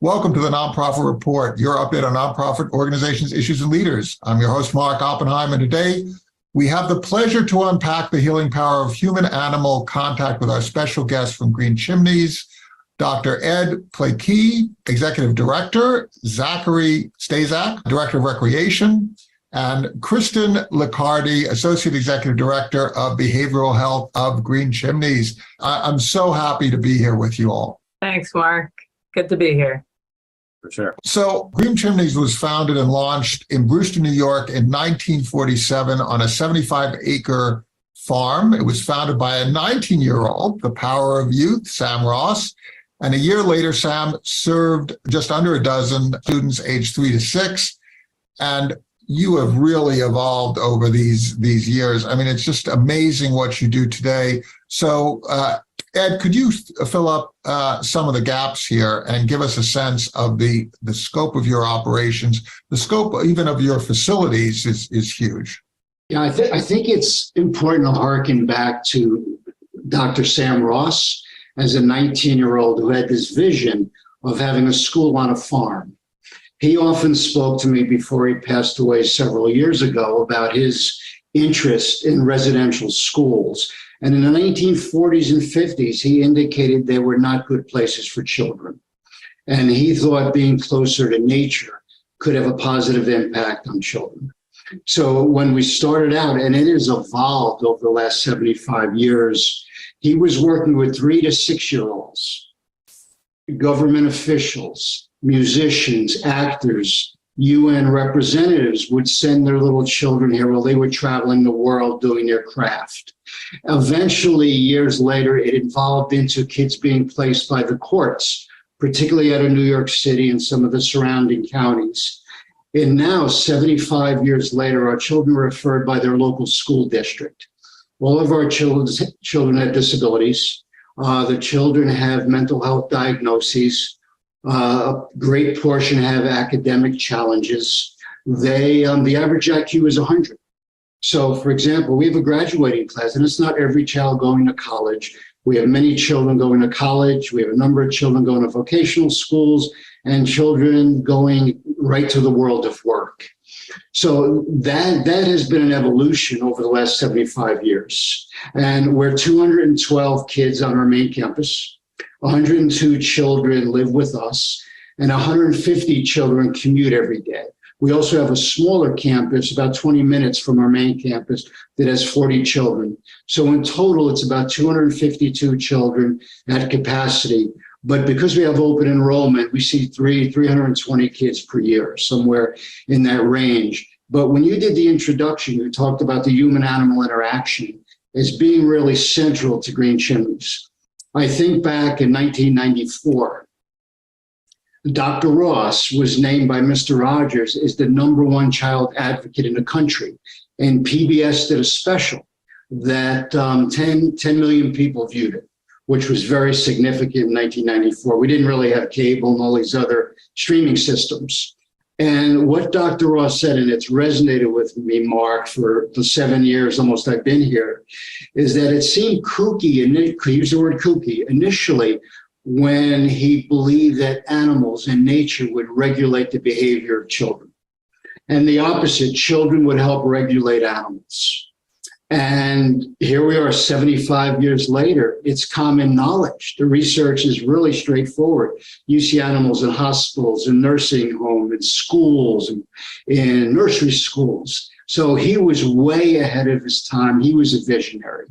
Welcome to the Nonprofit Report, your update on nonprofit organizations, issues, and leaders. I'm your host, Mark Oppenheim, and today we have the pleasure to unpack the healing power of human-animal contact with our special guest from Green Chimneys, Dr. Ed Placke, Executive Director, Zachary Staszak, Director of Recreation, and Kristin Licardi, Associate Executive Director of Behavioral Health of Green Chimneys. I'm so happy to be here with you all. Thanks, Mark. Good to be here. For sure. So Green Chimneys was founded and launched in Brewster, New York in 1947 on a 75-acre farm. It was founded by a 19-year-old, the power of youth, Sam Ross. And a year later, Sam served just under a dozen students aged 3 to 6. And you have really evolved over these years. I mean, it's just amazing what you do today. So, Ed, could you fill up some of the gaps here and give us a sense of the scope of your operations? The scope even of your facilities is huge. Yeah, I think it's important to harken back to Dr. Sam Ross as a 19-year-old who had this vision of having a school on a farm. He often spoke to me before he passed away several years ago about his interest in residential schools. And in the 1940s and 50s, he indicated they were not good places for children. And he thought being closer to nature could have a positive impact on children. So when we started out, and it has evolved over the last 75 years, he was working with 3 to 6-year-olds, government officials, musicians, actors, UN representatives would send their little children here while they were traveling the world doing their craft. Eventually, years later, it evolved into kids being placed by the courts, particularly out of New York City and some of the surrounding counties. And now, 75 years later, our children are referred by their local school district. All of our children have disabilities. The children have mental health diagnoses. A great portion have academic challenges. The average IQ is 100. So, for example, we have a graduating class, and it's not every child going to college. We have many children going to college. We have a number of children going to vocational schools and children going right to the world of work. So that has been an evolution over the last 75 years. And we're 212 kids on our main campus. 102 children live with us, and 150 children commute every day. We also have a smaller campus, about 20 minutes from our main campus, that has 40 children. So in total, it's about 252 children at capacity. But because we have open enrollment, we see 320 kids per year, somewhere in that range. But when you did the introduction, you talked about the human-animal interaction as being really central to Green Chimneys. I think back in 1994, Dr. Ross was named by Mr. Rogers as the #1 child advocate in the country. And PBS did a special that 10 million people viewed it, which was very significant in 1994. We didn't really have cable and all these other streaming systems. And what Dr. Ross said, and it's resonated with me, Mark, for the 7 years almost I've been here, is that it seemed kooky, and he used the word kooky, initially when he believed that animals and nature would regulate the behavior of children. And the opposite, children would help regulate animals. And here we are 75 years later, it's common knowledge. The research is really straightforward. You see animals in hospitals, in nursing homes, in schools, in nursery schools. So he was way ahead of his time. He was a visionary.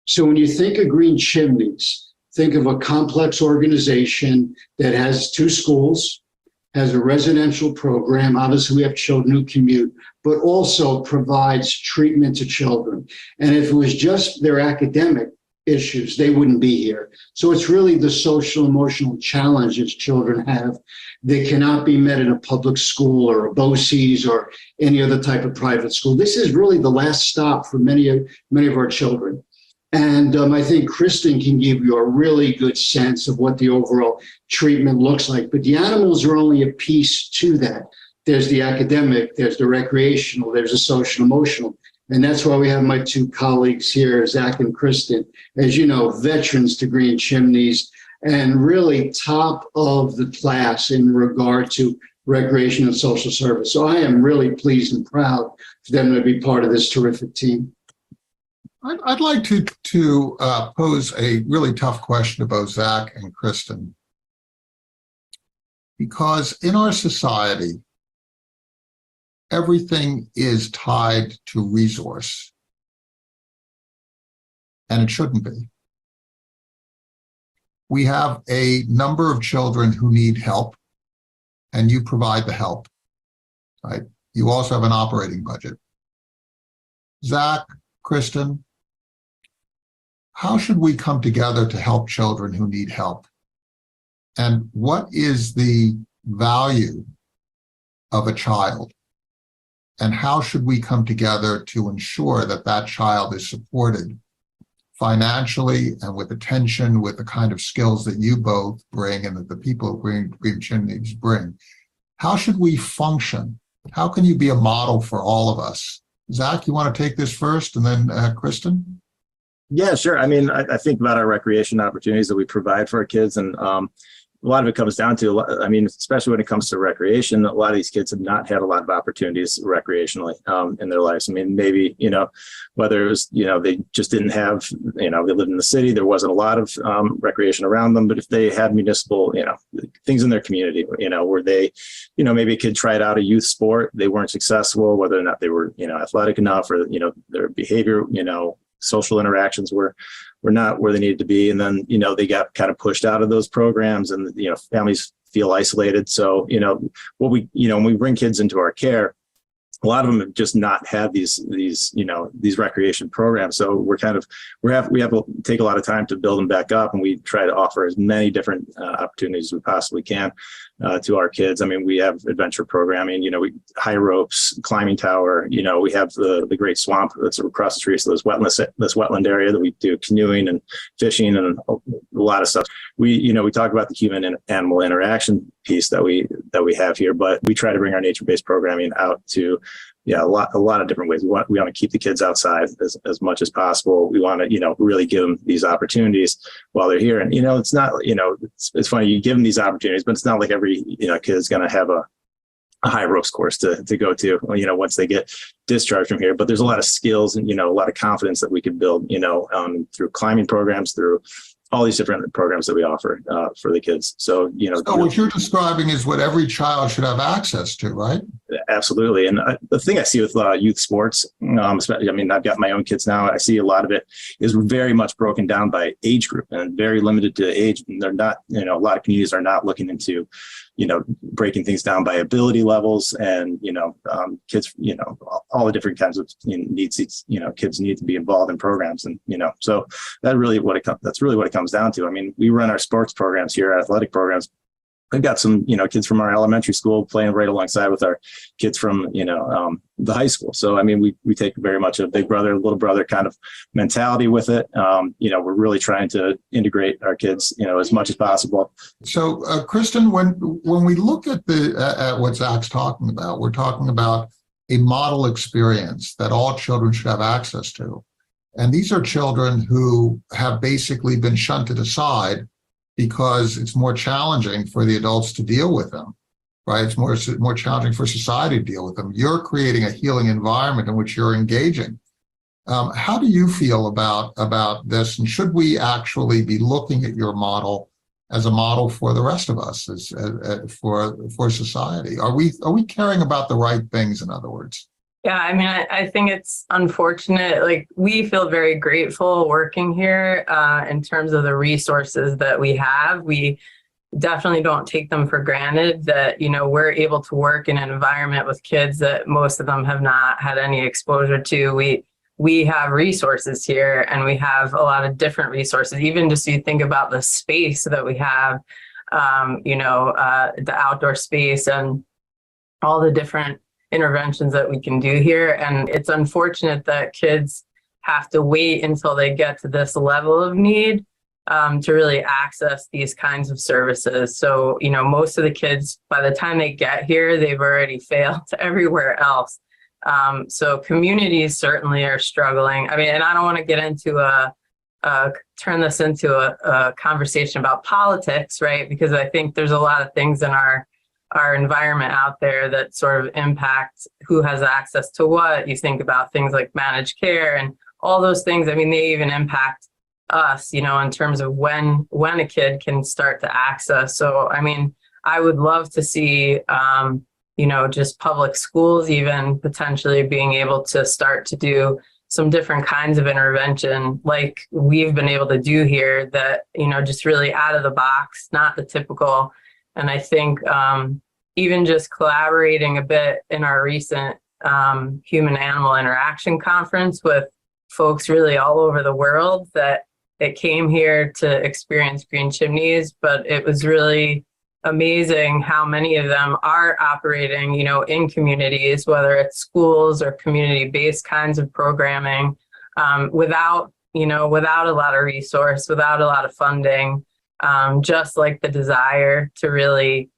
So when you think of Green Chimneys, think of a complex organization that has 2 schools, has a residential program. Obviously, we have children who commute, but also provides treatment to children. And if it was just their academic issues, they wouldn't be here. So it's really the social, emotional challenges children have that cannot be met in a public school or a BOCES or any other type of private school. This is really the last stop for many of our children. And I think Kristin can give you a really good sense of what the overall treatment looks like. But the animals are only a piece to that. There's the academic, there's the recreational, there's the social emotional. And that's why we have my 2 colleagues here, Zach and Kristin, as you know, veterans to Green Chimneys, and really top of the class in regard to recreation and social service. So I am really pleased and proud for them to be part of this terrific team. I'd like to pose a really tough question to both Zach and Kristin, because in our society, everything is tied to resource, and it shouldn't be. We have a number of children who need help, and you provide the help, right? You also have an operating budget. Zach, Kristin, how should we come together to help children who need help? And what is the value of a child? And how should we come together to ensure that that child is supported financially and with attention, with the kind of skills that you both bring and that the people of Green Chimneys bring? How should we function? How can you be a model for all of us? Zach, you want to take this first, and then Kristin? Yeah, sure. I mean, I think about our recreation opportunities that we provide for our kids, and a lot of it comes down to, I mean, especially when it comes to recreation, a lot of these kids have not had a lot of opportunities recreationally in their lives. I mean, maybe, whether it was, they just didn't have, they lived in the city, there wasn't a lot of recreation around them, but if they had municipal, things in their community, where they, maybe a kid tried out a youth sport, they weren't successful, whether or not they were, athletic enough, or, their behavior, social interactions were not where they needed to be. And then, they got kind of pushed out of those programs, and, families feel isolated. So, when we bring kids into our care, a lot of them have just not had these recreation programs. So we have to take a lot of time to build them back up, and we try to offer as many different opportunities as we possibly can to our kids. I mean, we have adventure programming, we high ropes, climbing tower, we have the great swamp that's across the street. So this wetland area that we do canoeing and fishing and a lot of stuff. We talk about the human and animal interaction piece that we have here, but we try to bring our nature-based programming out to a lot of different ways. We want to keep the kids outside as much as possible. We want to, really give them these opportunities while they're here. And, it's not, it's funny, you give them these opportunities, but it's not like every, kid is going to have a high ropes course to go to, once they get discharged from here. But there's a lot of skills and, a lot of confidence that we can build, through climbing programs, through all these different programs that we offer for the kids. So, So what you're describing is what every child should have access to, right? Absolutely. And the thing I see with youth sports, especially, I mean, I've got my own kids now. I see a lot of it is very much broken down by age group and very limited to age. And they're not, a lot of communities are not looking into, breaking things down by ability levels and, kids, all the different kinds of needs, kids need to be involved in programs. And, so that's really what it comes down to. I mean, we run our sports programs here, athletic programs. We've got some, kids from our elementary school playing right alongside with our kids from, the high school. So, I mean, we take very much a big brother, little brother kind of mentality with it. We're really trying to integrate our kids, as much as possible. So, Kristin, when we look at what Zach's talking about, we're talking about a model experience that all children should have access to. And these are children who have basically been shunted aside because it's more challenging for the adults to deal with them, right? It's more challenging for society to deal with them. You're creating a healing environment in which you're engaging. How do you feel about this? And should we actually be looking at your model as a model for the rest of us, for society? Are we caring about the right things, in other words? Yeah, I mean, I think it's unfortunate. Like, we feel very grateful working here in terms of the resources that we have. We definitely don't take them for granted that, we're able to work in an environment with kids that most of them have not had any exposure to. We have resources here, and we have a lot of different resources. Even just you think about the space that we have, the outdoor space and all the different interventions that we can do here. And it's unfortunate that kids have to wait until they get to this level of need to really access these kinds of services. So, most of the kids, by the time they get here, they've already failed everywhere else. So communities certainly are struggling. I mean, and I don't want to get into a turn this into a conversation about politics, right? Because I think there's a lot of things in our environment out there that sort of impact who has access to what. You think about things like managed care and all those things. I mean, they even impact us, in terms of when a kid can start to access. So, I mean, I would love to see, just public schools even potentially being able to start to do some different kinds of intervention like we've been able to do here that, just really out of the box, not the typical. And I think even just collaborating a bit in our recent human-animal interaction conference with folks really all over the world that came here to experience Green Chimneys, but it was really amazing how many of them are operating, in communities, whether it's schools or community-based kinds of programming, without a lot of resource, without a lot of funding, just like the desire to really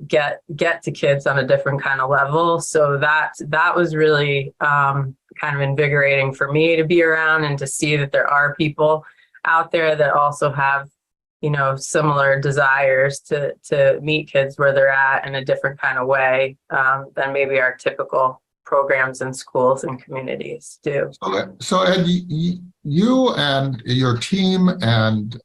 get to kids on a different kind of level. So that was really kind of invigorating for me to be around and to see that there are people out there that also have similar desires to meet kids where they're at in a different kind of way than maybe our typical programs in schools and communities do. Okay. So Ed, you and your team and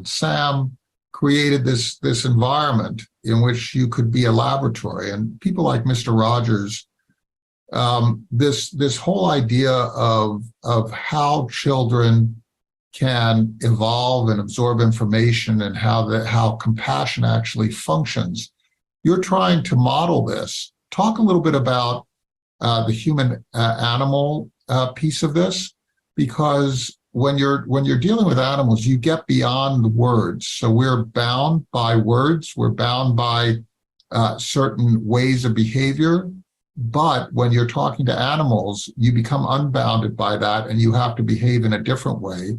Sam created this environment in which you could be a laboratory, and people like Mr. Rogers, this whole idea of how children can evolve and absorb information and how compassion actually functions. You're trying to model this. Talk a little bit about the human animal piece of this, because when you're dealing with animals, you get beyond the words. So we're bound by words. We're bound by certain ways of behavior. But when you're talking to animals, you become unbounded by that, and you have to behave in a different way,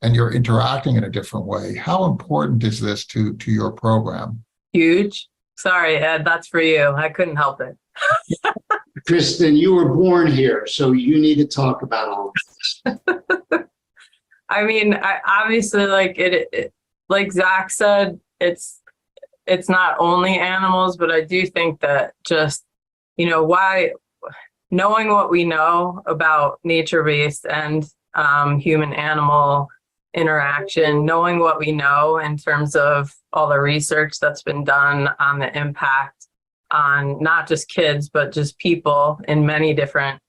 and you're interacting in a different way. How important is this to your program? Huge. Sorry, Ed, that's for you. I couldn't help it. Kristin, you were born here, so you need to talk about all of this. I mean, obviously, like like Zach said, it's not only animals, but I do think that just, why knowing what we know about nature-based and human-animal interaction, knowing what we know in terms of all the research that's been done on the impact on not just kids, but just people in many different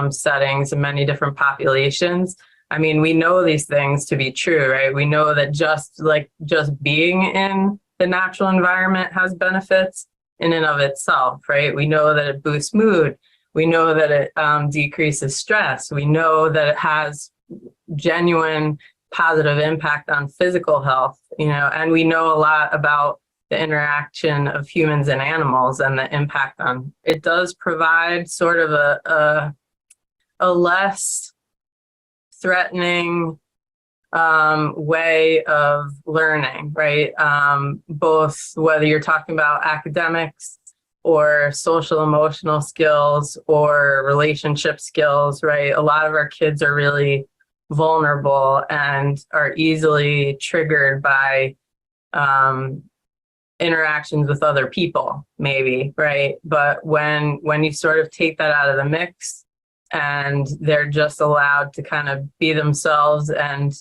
settings and many different populations. I mean, we know these things to be true, right? We know that just being in the natural environment has benefits in and of itself, right? We know that it boosts mood. We know that it decreases stress. We know that it has genuine positive impact on physical health, and we know a lot about the interaction of humans and animals and the impact on it. Does provide sort of a less threatening way of learning, right? Both whether you're talking about academics or social emotional skills or relationship skills, right? A lot of our kids are really vulnerable and are easily triggered by interactions with other people, maybe, right? But when you sort of take that out of the mix and they're just allowed to kind of be themselves and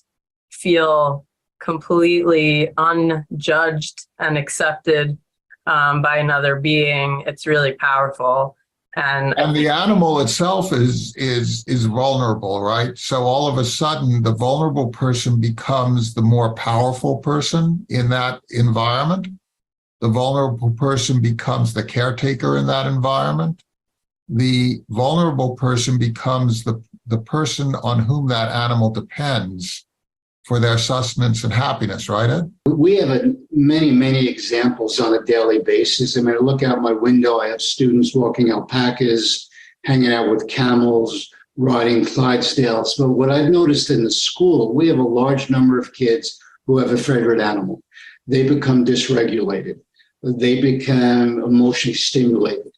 feel completely unjudged and accepted by another being, it's really powerful. And the animal itself is vulnerable, right? So all of a sudden, the vulnerable person becomes the more powerful person in that environment. The vulnerable person becomes the caretaker in that environment. The vulnerable person becomes the person on whom that animal depends for their sustenance and happiness, right, Ed? We have many, many examples on a daily basis. I mean, I look out my window, I have students walking alpacas, hanging out with camels, riding Clydesdales. But what I've noticed in the school, we have a large number of kids who have a favorite animal. They become dysregulated. They become emotionally stimulated.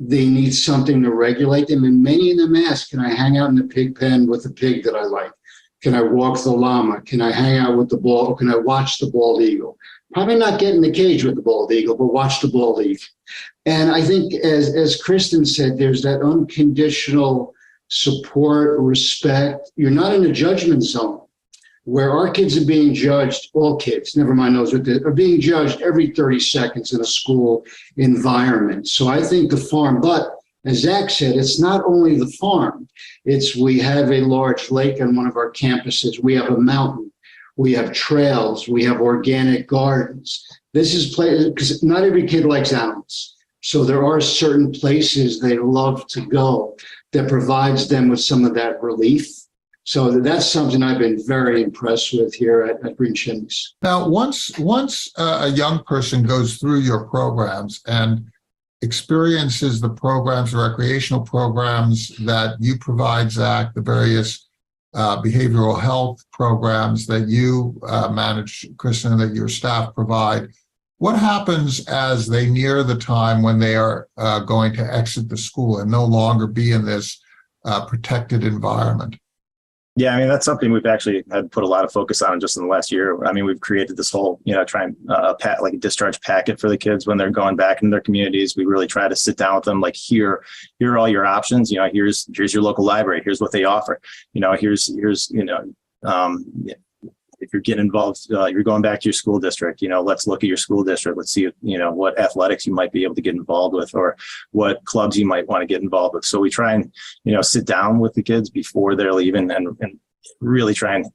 They need something to regulate them. And many of them ask, can I hang out in the pig pen with a pig that I like? Can I walk the llama? Can I hang out with the bald, or can I watch the bald eagle? Probably not get in the cage with the bald eagle, but watch the bald eagle. And I think, as Kristin said, there's that unconditional support, respect. You're not in a judgment zone where our kids are being judged, all kids, never mind those with it, are being judged every 30 seconds in a school environment. So I think the farm, but as Zach said, it's not only the farm. We have a large lake on one of our campuses. We have a mountain. We have trails. We have organic gardens. This is because not every kid likes animals. So there are certain places they love to go that provides them with some of that relief. So that's something I've been very impressed with here at Green Chimneys. Now, once a young person goes through your programs and experiences the programs, the recreational programs that you provide, Zach, the various behavioral health programs that you manage, Kristin, that your staff provide, what happens as they near the time when they are going to exit the school and no longer be in this protected environment? Yeah, I mean, that's something we've actually had put a lot of focus on just in the last year. I mean, we've created this whole, try and like a discharge packet for the kids when they're going back into their communities. We really try to sit down with them, like, here are all your options. Here's your local library. Here's what they offer. Here's if you're getting involved, you're going back to your school district, let's look at your school district. Let's see, what athletics you might be able to get involved with, or what clubs you might want to get involved with. So we try and, sit down with the kids before they're leaving and really try and,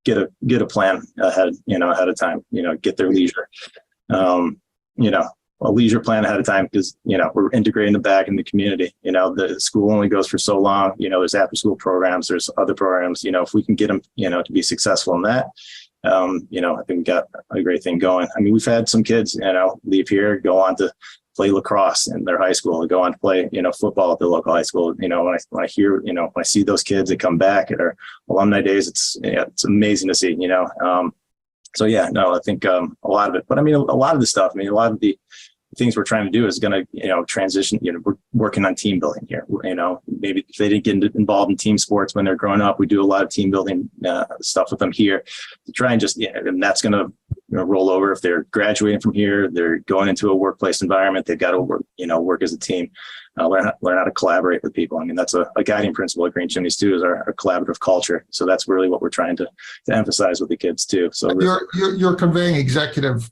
get a plan ahead of time, get their leisure, a leisure plan ahead of time, because, we're integrating them back in the community. The school only goes for so long. There's after school programs, there's other programs, if we can get them, to be successful in that, I think we got a great thing going. I mean, we've had some kids, leave here, go on to play lacrosse in their high school, go on to play, football at their local high school. When I hear, when I see those kids that come back at our alumni days, it's amazing to see, So yeah, no, I think a lot of it, but I mean, a lot of the stuff, a lot of the things we're trying to do is going to, transition, we're working on team building here. Maybe if they didn't get involved in team sports when they're growing up, we do a lot of team building stuff with them here to try and just, and that's going to roll over. If they're graduating from here, they're going into a workplace environment, they've got to work, work as a team, learn how to collaborate with people. I mean, that's a guiding principle at Green Chimneys too, is our collaborative culture. So that's really what we're trying to emphasize with the kids too. So you're conveying executive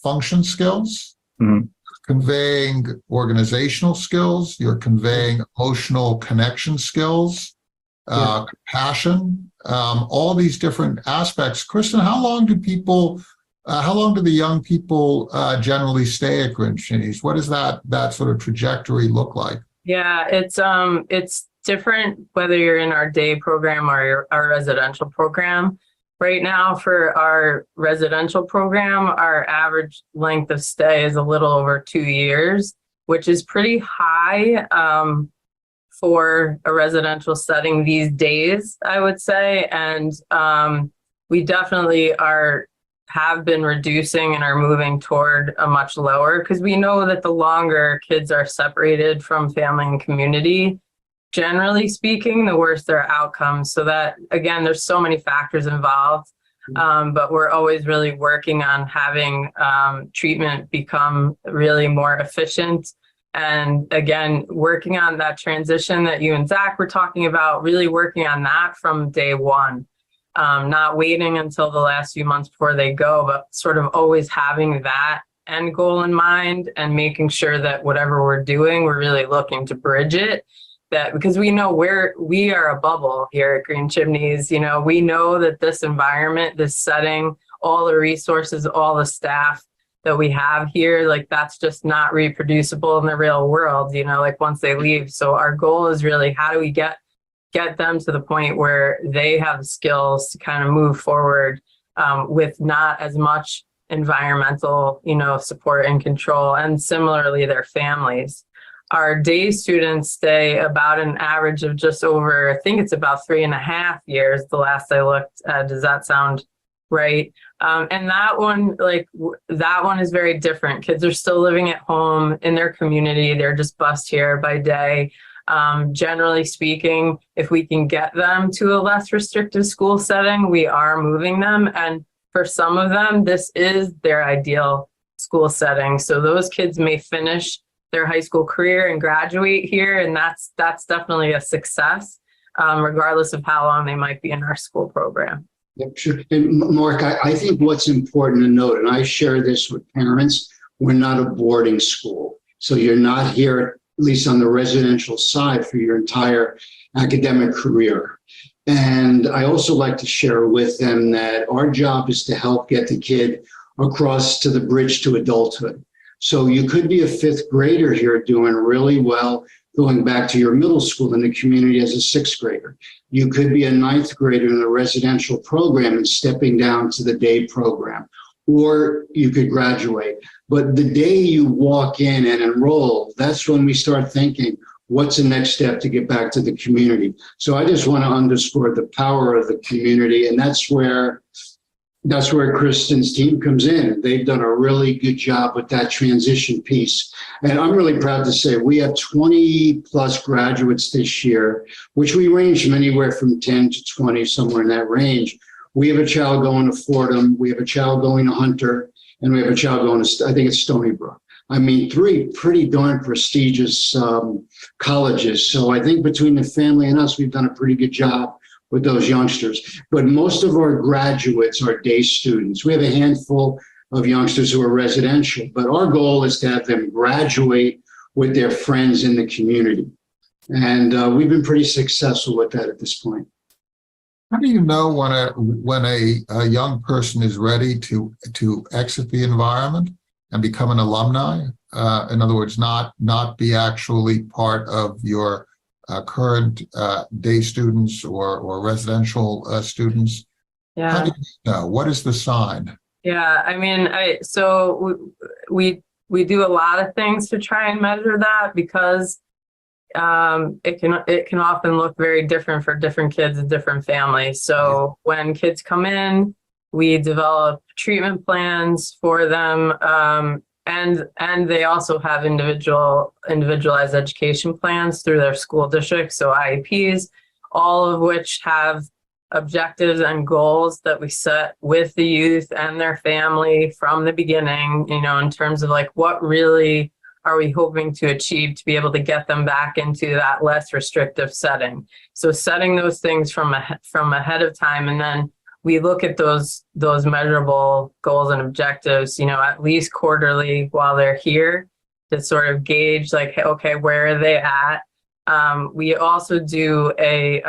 function skills. Mm-hmm. Conveying organizational skills, you're conveying emotional connection skills, compassion, all these different aspects. Kristin, how long do the young people generally stay at Green Chimneys? What does that sort of trajectory look like? Yeah, it's different whether you're in our day program or our residential program. Right now, for our residential program, our average length of stay is a little over 2 years, which is pretty high for a residential setting these days, I would say. And we definitely have been reducing and are moving toward a much lower, because we know that the longer kids are separated from family and community, generally speaking, the worse their outcomes. So that, again, there's so many factors involved, but we're always really working on having treatment become really more efficient. And again, working on that transition that you and Zach were talking about, really working on that from day one, not waiting until the last few months before they go, but sort of always having that end goal in mind and making sure that whatever we're doing, we're really looking to bridge it. That because we know we are a bubble here at Green Chimneys. We know that this environment, this setting, all the resources, all the staff that we have here, like, that's just not reproducible in the real world, like once they leave. So our goal is really, how do we get them to the point where they have the skills to kind of move forward with not as much environmental, support and control, and similarly their families. Our day students stay about an average of just over, I think it's about 3.5 years, the last I looked. Does that sound right? And that one is very different. Kids are still living at home in their community. They're just bused here by day. Generally speaking, if we can get them to a less restrictive school setting, we are moving them. And for some of them, this is their ideal school setting. So those kids may finish their high school career and graduate here, and that's definitely a success, regardless of how long they might be in our school program. Yep, sure. And Mark, I think what's important to note, and I share this with parents, we're not a boarding school. So you're not here, at least on the residential side, for your entire academic career. And I also like to share with them that our job is to help get the kid across to the bridge to adulthood. So you could be a fifth grader here doing really well, going back to your middle school in the community as a sixth grader. You could be a ninth grader in a residential program and stepping down to the day program, or you could graduate. But the day you walk in and enroll, that's when we start thinking, what's the next step to get back to the community? So I just want to underscore the power of the community, and that's where Kristin's team comes in. They've done a really good job with that transition piece. And I'm really proud to say we have 20 plus graduates this year, which we range from anywhere from 10 to 20, somewhere in that range. We have a child going to Fordham, we have a child going to Hunter, and we have a child going to, I think it's Stony Brook. I mean, 3 pretty darn prestigious colleges. So I think between the family and us, we've done a pretty good job with those youngsters. But most of our graduates are day students. We have a handful of youngsters who are residential, but our goal is to have them graduate with their friends in the community. And we've been pretty successful with that at this point. How do you know when a young person is ready to exit the environment and become an alumni? In other words, not be actually part of your current day students or residential students? Yeah. How do you know? What is the sign? Yeah, I mean, so we do a lot of things to try and measure that, because it can often look very different for different kids and different families. So when kids come in, we develop treatment plans for them, and they also have individualized education plans through their school district, so IEPs, all of which have objectives and goals that we set with the youth and their family from the beginning, in terms of like, what really are we hoping to achieve to be able to get them back into that less restrictive setting. So setting those things from ahead of time, and then we look at those measurable goals and objectives, at least quarterly while they're here, to sort of gauge like, okay, where are they at? We also do a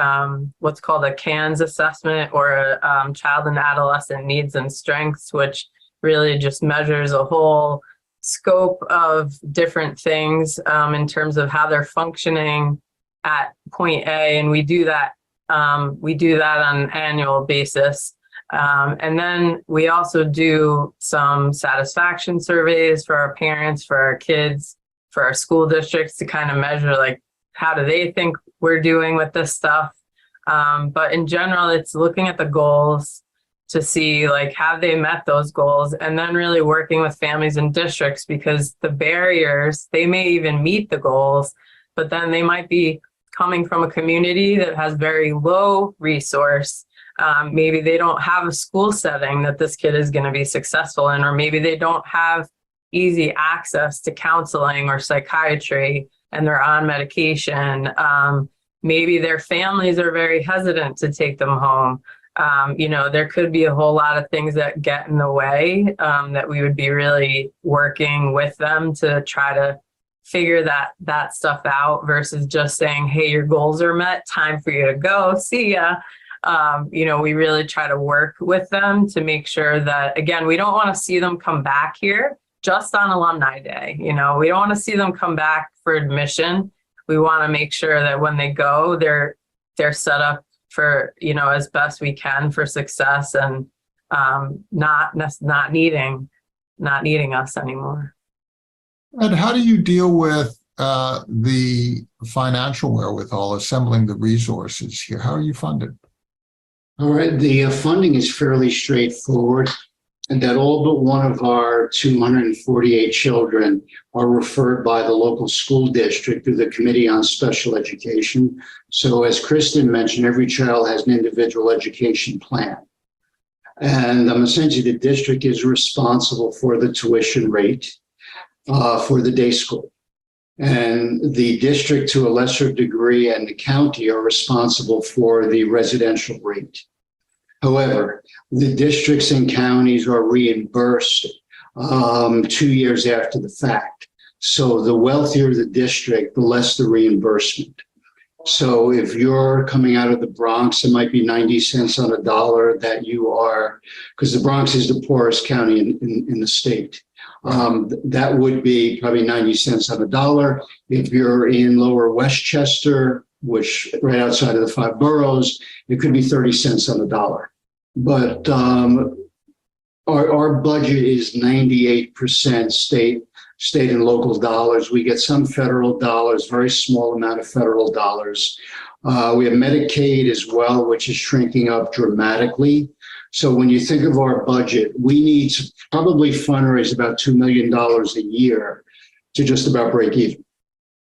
what's called a CANS assessment, or a child and adolescent needs and strengths, which really just measures a whole scope of different things in terms of how they're functioning at point A, and we do that on an annual basis. And then we also do some satisfaction surveys for our parents, for our kids, for our school districts, to kind of measure like, how do they think we're doing with this stuff? But in general, it's looking at the goals to see like, have they met those goals? And then really working with families and districts, because the barriers, they may even meet the goals, but then they might be coming from a community that has very low resource. Maybe they don't have a school setting that this kid is going to be successful in, or maybe they don't have easy access to counseling or psychiatry, and they're on medication. Maybe their families are very hesitant to take them home. There could be a whole lot of things that get in the way, that we would be really working with them to try to figure that stuff out, versus just saying, hey, your goals are met, time for you to go, see ya. We really try to work with them to make sure that, again, we don't want to see them come back here just on alumni day. We don't want to see them come back for admission. We want to make sure that when they go, they're set up for, as best we can for success, and not needing us anymore. And how do you deal with the financial wherewithal, assembling the resources here? How are you funded? All right, the funding is fairly straightforward. and that all but one of our 248 children are referred by the local school district through the Committee on Special Education. So as Kristin mentioned, every child has an individual education plan. And essentially the district is responsible for the tuition rate for the day school. And the district, to a lesser degree, and the county are responsible for the residential rate. However, the districts and counties are reimbursed 2 years after the fact. So the wealthier the district, the less the reimbursement. So if you're coming out of the Bronx, it might be 90 cents on a dollar that you are, because the Bronx is the poorest county in the state. That would be probably 90 cents on a dollar. If you're in Lower Westchester, which right outside of the 5 boroughs, it could be 30 cents on the dollar. But our budget is 98% state and local dollars. We get some federal dollars, very small amount of federal dollars. We have Medicaid as well, which is shrinking up dramatically. So when you think of our budget, we need to probably fundraise about $2 million a year to just about break even.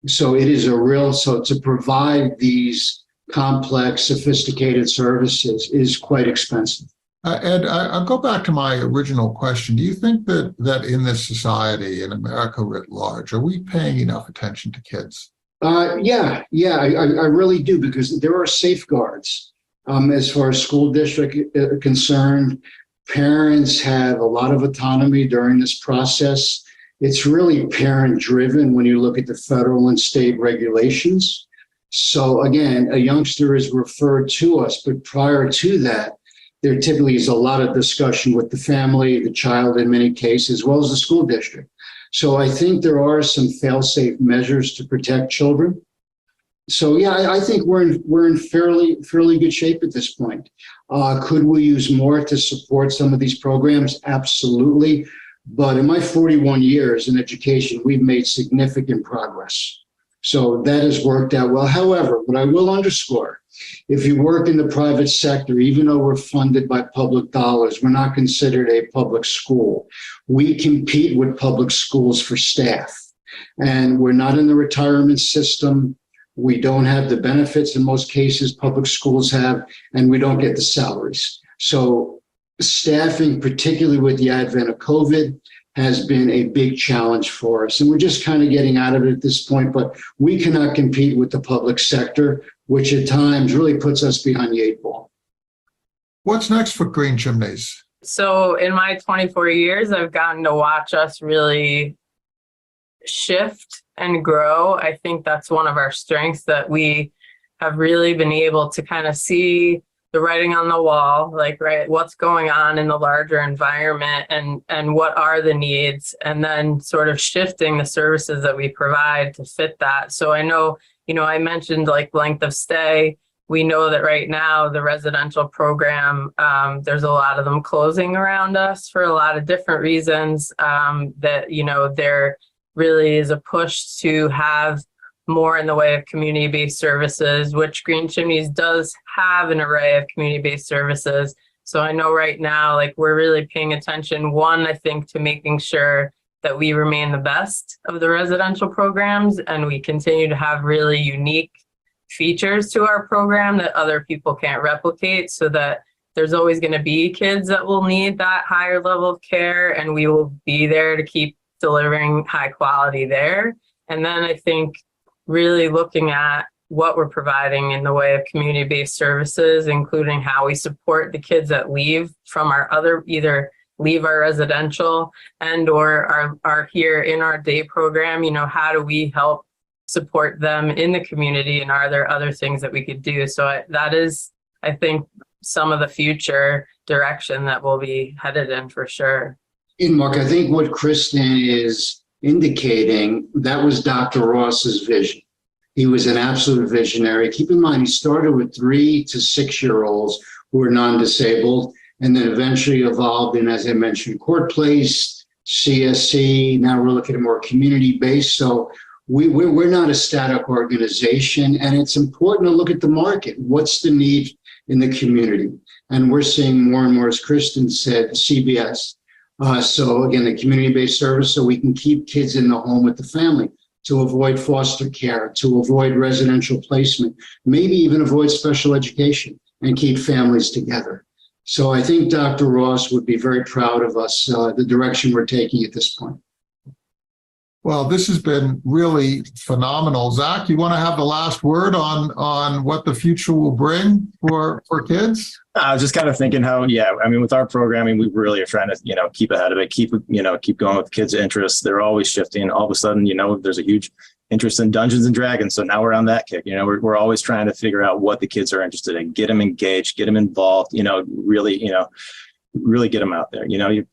So it is so to provide these complex, sophisticated services is quite expensive. Ed, I'll go back to my original question. Do you think that in this society, in America writ large, are we paying enough attention to kids? Yeah, I really do, because there are safeguards. As far as school district concerned, parents have a lot of autonomy during this process. It's really parent driven when you look at the federal and state regulations. So again, a youngster is referred to us, but prior to that, there typically is a lot of discussion with the family, the child in many cases, as well as the school district. So I think there are some fail-safe measures to protect children. So yeah, I think we're in fairly good shape at this point. Could we use more to support some of these programs? Absolutely. But in my 41 years in education, we've made significant progress. So that has worked out well. However, what I will underscore, if you work in the private sector, even though we're funded by public dollars, we're not considered a public school. We compete with public schools for staff, and we're not in the retirement system. We don't have the benefits in most cases public schools have, and we don't get the salaries. So staffing, particularly with the advent of COVID, has been a big challenge for us. And we're just kind of getting out of it at this point, but we cannot compete with the public sector, which at times really puts us behind the 8 ball. What's next for Green Chimneys? So in my 24 years, I've gotten to watch us really shift and grow. I think that's one of our strengths, that we have really been able to kind of see the writing on the wall, like, right, what's going on in the larger environment and what are the needs, and then sort of shifting the services that we provide to fit that. So I know, I mentioned like length of stay. We know that right now the residential program, there's a lot of them closing around us for a lot of different reasons, that, there really is a push to have more in the way of community-based services, which Green Chimneys does have an array of community-based services. So I know right now, like, we're really paying attention, one, I think, to making sure that we remain the best of the residential programs, and we continue to have really unique features to our program that other people can't replicate, so that there's always going to be kids that will need that higher level of care, and we will be there to keep delivering high quality there. And then I think really looking at what we're providing in the way of community-based services, including how we support the kids that leave from our either leave our residential and or are here in our day program, how do we help support them in the community, and are there other things that we could do? So that is, I think, some of the future direction that we'll be headed in for sure. And Mark, I think what Kristin is indicating, that was Dr. Ross's vision. He was an absolute visionary. Keep in mind, he started with 3 to 6 year olds who were non-disabled, and then eventually evolved in, as I mentioned, court place, CSC. Now we're looking at more community-based. So we're not a static organization, and it's important to look at the market. What's the need in the community? And we're seeing more and more, as Kristin said, CBS. So again, the community-based service, so we can keep kids in the home with the family, to avoid foster care, to avoid residential placement, maybe even avoid special education and keep families together. So I think Dr. Ross would be very proud of us, the direction we're taking at this point. Well, this has been really phenomenal. Zach, you want to have the last word on what the future will bring for kids? I was just kind of thinking how, with our programming, we really are trying to, keep ahead of it, keep going with kids' interests. They're always shifting. All of a sudden, there's a huge interest in Dungeons and Dragons. So now we're on that kick. We're always trying to figure out what the kids are interested in, get them engaged, get them involved, really get them out there. You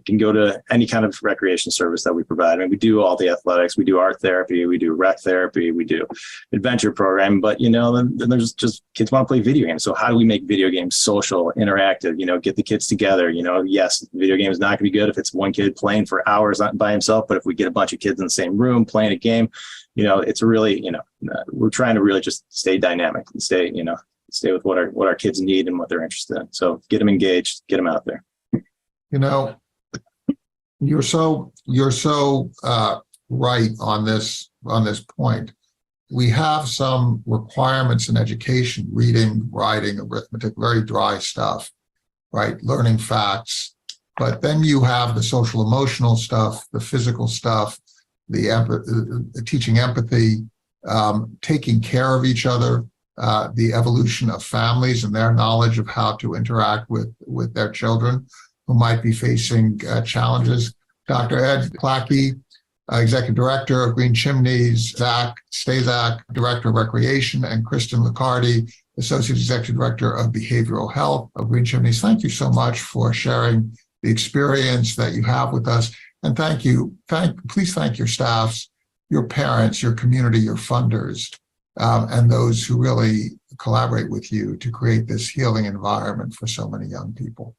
can go to any kind of recreation service that we provide. We do all the athletics, we do art therapy, we do rec therapy, we do adventure program, but then there's just kids want to play video games. So how do we make video games social, interactive, get the kids together? Yes, video game is not going to be good if it's one kid playing for hours by himself, but if we get a bunch of kids in the same room playing a game, it's really, we're trying to really just stay dynamic and stay with what our kids need and what they're interested in. So get them engaged, get them out there. You're so right on this point. We have some requirements in education: reading, writing, arithmetic, very dry stuff, right? Learning facts. But then you have the social emotional stuff, the physical stuff, the teaching empathy, taking care of each other, the evolution of families and their knowledge of how to interact with their children who might be facing challenges. Dr. Ed Placke, Executive Director of Green Chimneys, Staszak, Director of Recreation, and Kristin Licardi, Associate Executive Director of Behavioral Health of Green Chimneys. Thank you so much for sharing the experience that you have with us. And please thank your staffs, your parents, your community, your funders, and those who really collaborate with you to create this healing environment for so many young people.